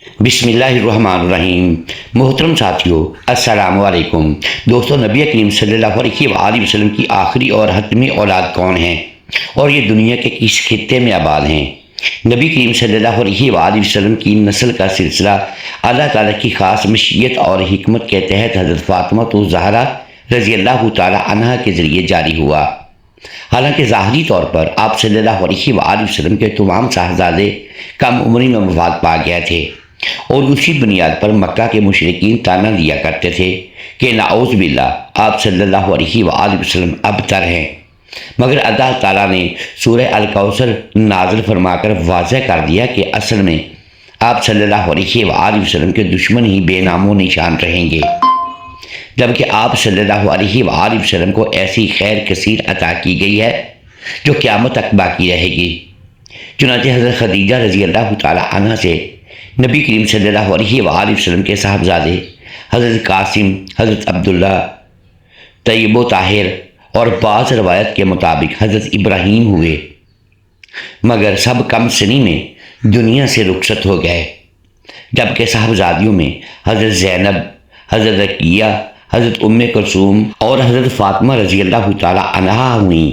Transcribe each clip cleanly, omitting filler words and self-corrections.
بسم اللہ الرحمن الرحیم۔ محترم ساتھیو، السلام علیکم۔ دوستو، نبی کریم صلی اللہ علیہ وآلہ وسلم کی آخری اور حتمی اولاد کون ہیں اور یہ دنیا کے کس خطے میں آباد ہیں؟ نبی کریم صلی اللہ علیہ وآلہ وسلم کی نسل کا سلسلہ اللہ تعالیٰ کی خاص مشیت اور حکمت کے تحت حضرت فاطمہ الزہرا رضی اللہ تعالیٰ عنہا کے ذریعے جاری ہوا۔ حالانکہ ظاہری طور پر آپ صلی اللہ علیہ وآلہ وسلم کے تمام صاحبزادے کم عمری میں وفات پا گئے تھے، اور اسی بنیاد پر مکہ کے مشرکین تانا دیا کرتے تھے کہ نعوذ باللہ آپ صلی اللہ علیہ وآلہ وسلم ابتر ہیں، مگر اللہ تعالیٰ نے سورہ الکوثر نازل فرما کر واضح کر دیا کہ اصل میں آپ صلی اللہ علیہ وآلہ وسلم کے دشمن ہی بے نام و نشان رہیں گے، جبکہ آپ صلی اللہ علیہ وآلہ وسلم کو ایسی خیر کثیر عطا کی گئی ہے جو قیامت تک باقی رہے گی۔ چنانچہ حضرت خدیجہ رضی اللہ تعالیٰ عنہ سے نبی کریم صلی اللہ علیہ وآلہ وسلم کے صاحبزادے حضرت قاسم، حضرت عبداللہ، طیب و طاہر اور بعض روایت کے مطابق حضرت ابراہیم ہوئے، مگر سب کم سنی میں دنیا سے رخصت ہو گئے، جبکہ صاحبزادیوں میں حضرت زینب، حضرت رقیہ، حضرت ام کلثوم اور حضرت فاطمہ رضی اللہ تعالیٰ عنہا ہوئیں۔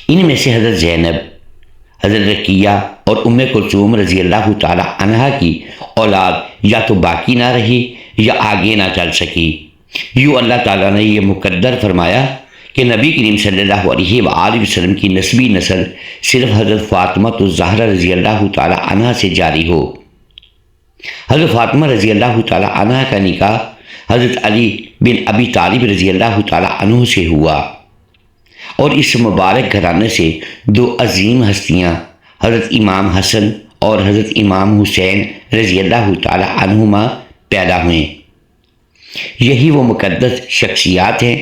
ان میں سے حضرت زینب، حضرت رقیہ اور ام کلثوم رضی اللہ تعالیٰ عنہا کی اولاد یا تو باقی نہ رہی یا آگے نہ چل سکی۔ یوں اللہ تعالیٰ نے یہ مقدر فرمایا کہ نبی کریم صلی اللہ علیہ وآلہ وسلم کی نسبی نسل صرف حضرت فاطمہ الزہرا رضی اللہ تعالیٰ عنہا سے جاری ہو۔ حضرت فاطمہ رضی اللہ تعالیٰ عنہا کا نکاح حضرت علی بن ابی طالب رضی اللہ تعالیٰ عنہ سے ہوا، اور اس مبارک گھرانے سے دو عظیم ہستیاں حضرت امام حسن اور حضرت امام حسین رضی اللہ تعالیٰ عنہما پیدا ہوئیں۔ یہی وہ مقدس شخصیات ہیں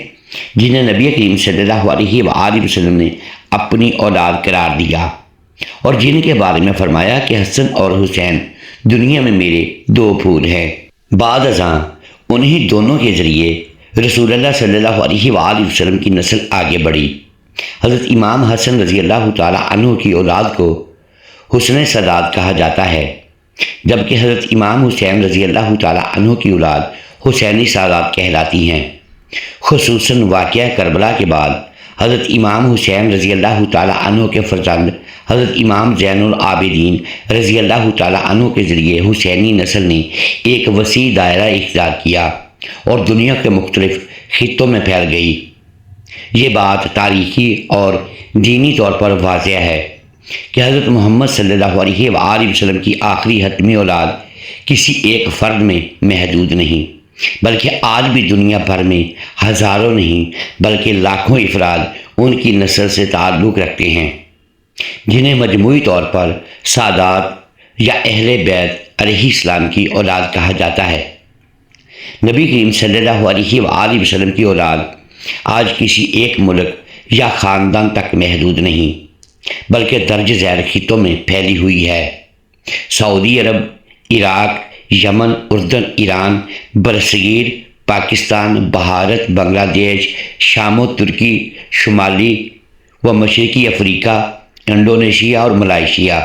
جنہیں نبی کریم صلی اللہ علیہ وآلہ وسلم نے اپنی اولاد قرار دیا، اور جن کے بارے میں فرمایا کہ حسن اور حسین دنیا میں میرے دو پھول ہیں۔ بعد ازاں انہی دونوں کے ذریعے رسول اللہ صلی اللہ علیہ وآلہ وسلم کی نسل آگے بڑھی۔ حضرت امام حسن رضی اللہ تعالیٰ عنہ کی اولاد کو حسن سادات کہا جاتا ہے، جبکہ حضرت امام حسین رضی اللہ تعالیٰ عنہ کی اولاد حسینی سادات کہلاتی ہیں۔ خصوصاً واقعہ کربلا کے بعد حضرت امام حسین رضی اللہ تعالیٰ عنہ کے فرزند حضرت امام زین العابدین رضی اللہ تعالیٰ عنہ کے ذریعے حسینی نسل نے ایک وسیع دائرہ اختیار کیا اور دنیا کے مختلف خطوں میں پھیل گئی۔ یہ بات تاریخی اور دینی طور پر واضح ہے کہ حضرت محمد صلی اللہ علیہ وآلہ وسلم کی آخری حتمی اولاد کسی ایک فرد میں محدود نہیں، بلکہ آج بھی دنیا بھر میں ہزاروں نہیں بلکہ لاکھوں افراد ان کی نسل سے تعلق رکھتے ہیں، جنہیں مجموعی طور پر سادات یا اہل بیت علیہ السلام کی اولاد کہا جاتا ہے۔ نبی کریم صلی اللہ علیہ وآلہ وسلم کی اولاد آج کسی ایک ملک یا خاندان تک محدود نہیں بلکہ درج ذیل خطوں میں پھیلی ہوئی ہے۔ سعودی عرب، عراق، یمن، اردن، ایران، برصغیر، پاکستان، بھارت، بنگلہ دیش، شام و ترکی، شمالی و مشرقی افریقہ، انڈونیشیا اور ملائیشیا۔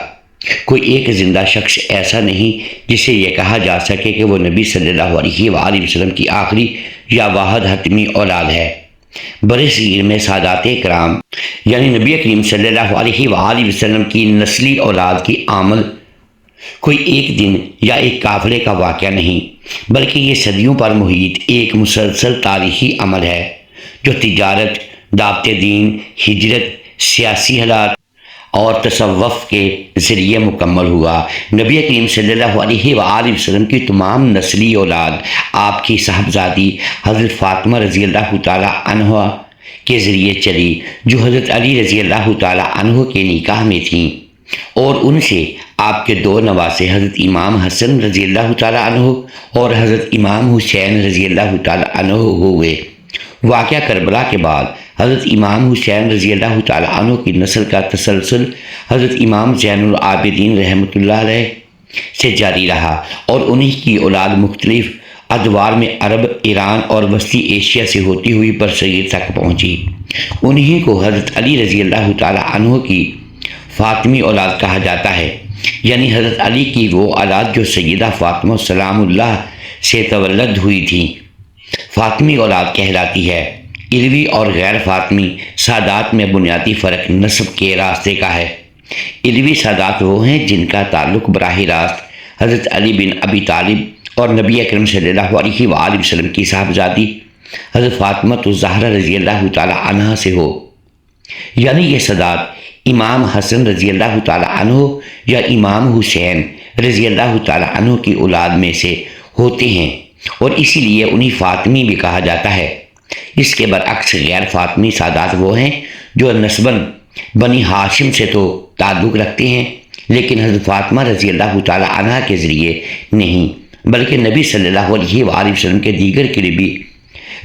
کوئی ایک زندہ شخص ایسا نہیں جسے یہ کہا جا سکے کہ وہ نبی صلی اللہ علیہ وآلہ وسلم کی آخری یا واحد حتمی اولاد ہے۔ برصغیر میں سادات کرام یعنی نبی کریم صلی اللہ علیہ وآلہ وسلم کی نسلی اولاد کی آمد کوئی ایک دن یا ایک قافلے کا واقعہ نہیں، بلکہ یہ صدیوں پر محیط ایک مسلسل تاریخی عمل ہے جو تجارت، دعوت دین، ہجرت، سیاسی حالات اور تصوف کے ذریعے مکمل ہوا۔ نبی کریم صلی اللہ علیہ وآلہ وسلم کی تمام نسلی اولاد آپ کی صاحبزادی حضرت فاطمہ رضی اللہ تعالیٰ عنہ کے ذریعے چلی، جو حضرت علی رضی اللہ تعالیٰ عنہ کے نکاح میں تھیں، اور ان سے آپ کے دو نواسے حضرت امام حسن رضی اللہ تعالیٰ عنہ اور حضرت امام حسین رضی اللہ تعالیٰ عنہ ہوئے۔ واقعہ کربلا کے بعد حضرت امام حسین رضی اللہ تعالیٰ عنہ کی نسل کا تسلسل حضرت امام زین العابدین رحمۃ اللہ علیہ سے جاری رہا، اور انہی کی اولاد مختلف ادوار میں عرب، ایران اور وسطی ایشیا سے ہوتی ہوئی برصغیر تک پہنچی۔ انہی کو حضرت علی رضی اللہ تعالیٰ عنہ کی فاطمی اولاد کہا جاتا ہے۔ یعنی حضرت علی کی وہ اولاد جو سیدہ فاطمہ سلام اللہ سے تولد ہوئی تھی فاطمی اولاد کہلاتی ہے۔ علوی اور غیر فاطمی سادات میں بنیادی فرق نسب کے راستے کا ہے۔ علوی سادات وہ ہیں جن کا تعلق براہ راست حضرت علی بن ابی طالب اور نبی اکرم صلی اللہ علیہ وآلہ وسلم کی صاحبزادی حضرت فاطمہ الزہرا رضی اللہ تعالی عنہا سے ہو، یعنی یہ سادات امام حسن رضی اللہ تعالی عنہ یا امام حسین رضی اللہ تعالی عنہ کی اولاد میں سے ہوتے ہیں اور اسی لیے انہیں فاطمی بھی کہا جاتا ہے۔ اس کے برعکس غیر فاطمی سادات وہ ہیں جو نسباً بنی ہاشم سے تو تعلق رکھتے ہیں لیکن حضرت فاطمہ رضی اللہ تعالی عنہ کے ذریعے نہیں، بلکہ نبی صلی اللہ علیہ وآلہ وسلم کے دیگر قریبی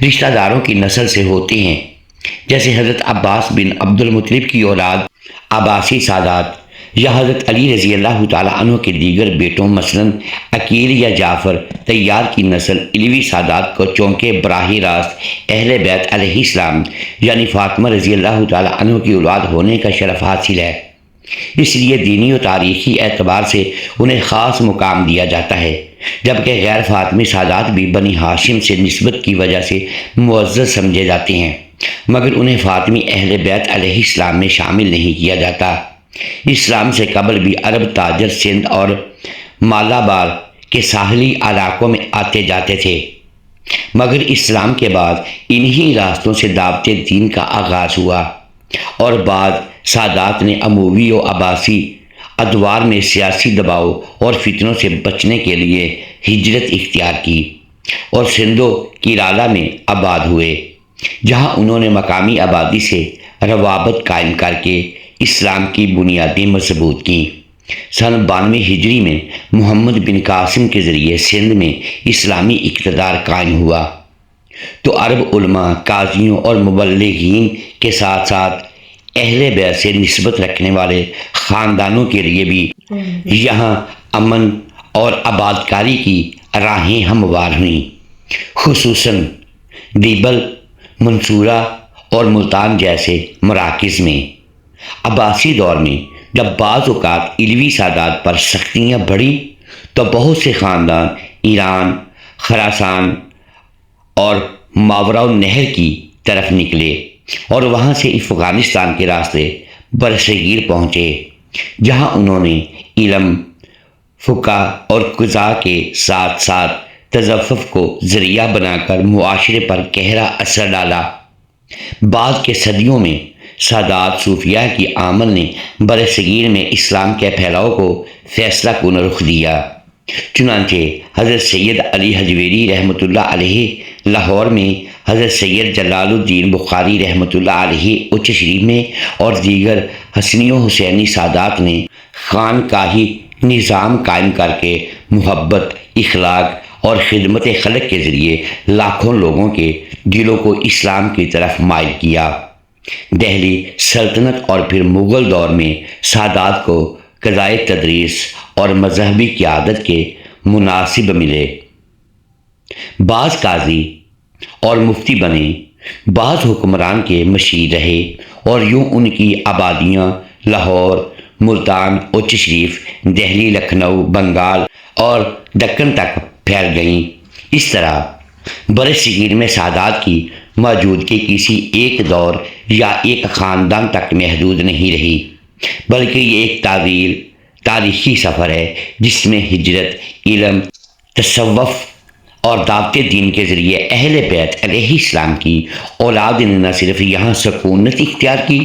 رشتہ داروں کی نسل سے ہوتے ہیں، جیسے حضرت عباس بن عبد المطلب کی اولاد عباسی سادات یا حضرت علی رضی اللہ تعالی عنہ کے دیگر بیٹوں مثلاً عقیل یا جعفر طیار کی نسل علوی سادات کو چونکہ براہ راست اہل بیت علیہ السلام یعنی فاطمہ رضی اللہ تعالی عنہ کی اولاد ہونے کا شرف حاصل ہے، اس لیے دینی و تاریخی اعتبار سے انہیں خاص مقام دیا جاتا ہے، جبکہ غیر فاطمی سادات بھی بنی ہاشم سے نسبت کی وجہ سے معزز سمجھے جاتے ہیں مگر انہیں فاطمی اہل بیت علیہ السلام میں شامل نہیں کیا جاتا۔ اسلام سے قبل بھی عرب تاجر سندھ اور مالابار کے ساحلی علاقوں میں آتے جاتے تھے مگر اسلام کے بعد انہی راستوں سے دعوت دین کا آغاز ہوا اور بعد سادات نے اموی و عباسی ادوار میں سیاسی دباؤ اور فتنوں سے بچنے کے لیے ہجرت اختیار کی اور سندھ و کیرالہ میں آباد ہوئے، جہاں انہوں نے مقامی آبادی سے روابط قائم کر کے اسلام کی بنیادیں مضبوط کیں۔ سن 92 ہجری میں محمد بن قاسم کے ذریعے سندھ میں اسلامی اقتدار قائم ہوا تو عرب علماء، قاضیوں اور مبلغین کے ساتھ ساتھ اہل بیت سے نسبت رکھنے والے خاندانوں کے لیے بھی یہاں امن اور آبادکاری کی راہیں ہموار ہوئیں، خصوصاً دیبل، منصورہ اور ملتان جیسے مراکز میں۔ عباسی دور میں جب بعض اوقات علوی سادات پر سختیاں بڑھیں تو بہت سے خاندان ایران، خراسان اور ماورا النہر کی طرف نکلے اور وہاں سے افغانستان کے راستے برصغیر پہنچے، جہاں انہوں نے علم، فقہ اور قضاء کے ساتھ ساتھ تزفف کو ذریعہ بنا کر معاشرے پر گہرا اثر ڈالا۔ بعد کے صدیوں میں سادات صوفیہ کی آمد نے برصغیر میں اسلام کے پھیلاؤ کو فیصلہ کن رخ دیا، چنانچہ حضرت سید علی حجویری رحمۃ اللہ علیہ لاہور میں، حضرت سید جلال الدین بخاری رحمۃ اللہ علیہ اچ شریف میں اور دیگر حسنی و حسینی سادات نے خانقاہی نظام قائم کر کے محبت، اخلاق اور خدمت خلق کے ذریعے لاکھوں لوگوں کے دلوں کو اسلام کی طرف مائل کیا۔ دہلی سلطنت اور پھر مغل دور میں سادات کو قضائے تدریس اور مذہبی قیادت کے مناسب ملے، بعض قاضی اور مفتی بنے، بعض حکمران کے مشیر رہے اور یوں ان کی آبادیاں لاہور، ملتان، اچ شریف، دہلی، لکھنؤ، بنگال اور دکن تک پھیل گئیں۔ اس طرح برصغیر میں سادات کی موجودگی کسی ایک دور یا ایک خاندان تک محدود نہیں رہی، بلکہ یہ ایک طویل تاریخی سفر ہے جس میں ہجرت، علم، تصوف اور دعوت دین کے ذریعے اہل بیت علیہ السلام کی اولاد نے نہ صرف یہاں سکونت اختیار کی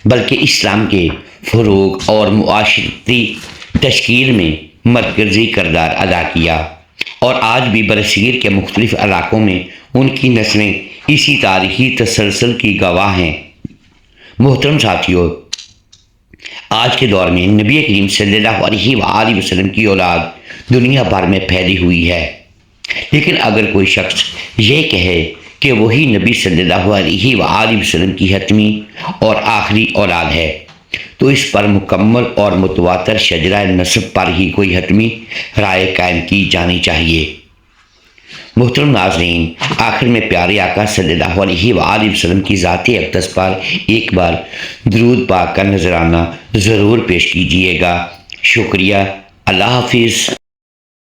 بلکہ اسلام کے فروغ اور معاشرتی تشکیل میں مرکزی کردار ادا کیا، اور آج بھی برصغیر کے مختلف علاقوں میں ان کی نسلیں اسی تاریخی تسلسل کی گواہ ہیں۔ محترم ساتھیو، آج کے دور میں نبی کریم صلی اللہ علیہ وآلہ وسلم کی اولاد دنیا بھر میں پھیلی ہوئی ہے، لیکن اگر کوئی شخص یہ کہے کہ وہی نبی صلی اللہ علیہ وآلہ وسلم کی حتمی اور آخری اولاد ہے تو اس پر مکمل اور متواتر شجرہ نسب پر ہی کوئی حتمی رائے قائم کی جانی چاہیے۔ محترم ناظرین، آخر میں پیارے آقا صلی اللہ علیہ وآلہ وسلم کی ذات اقدس پر ایک بار درود پاک کا نذرانہ ضرور پیش کیجیے گا۔ شکریہ، اللہ حافظ۔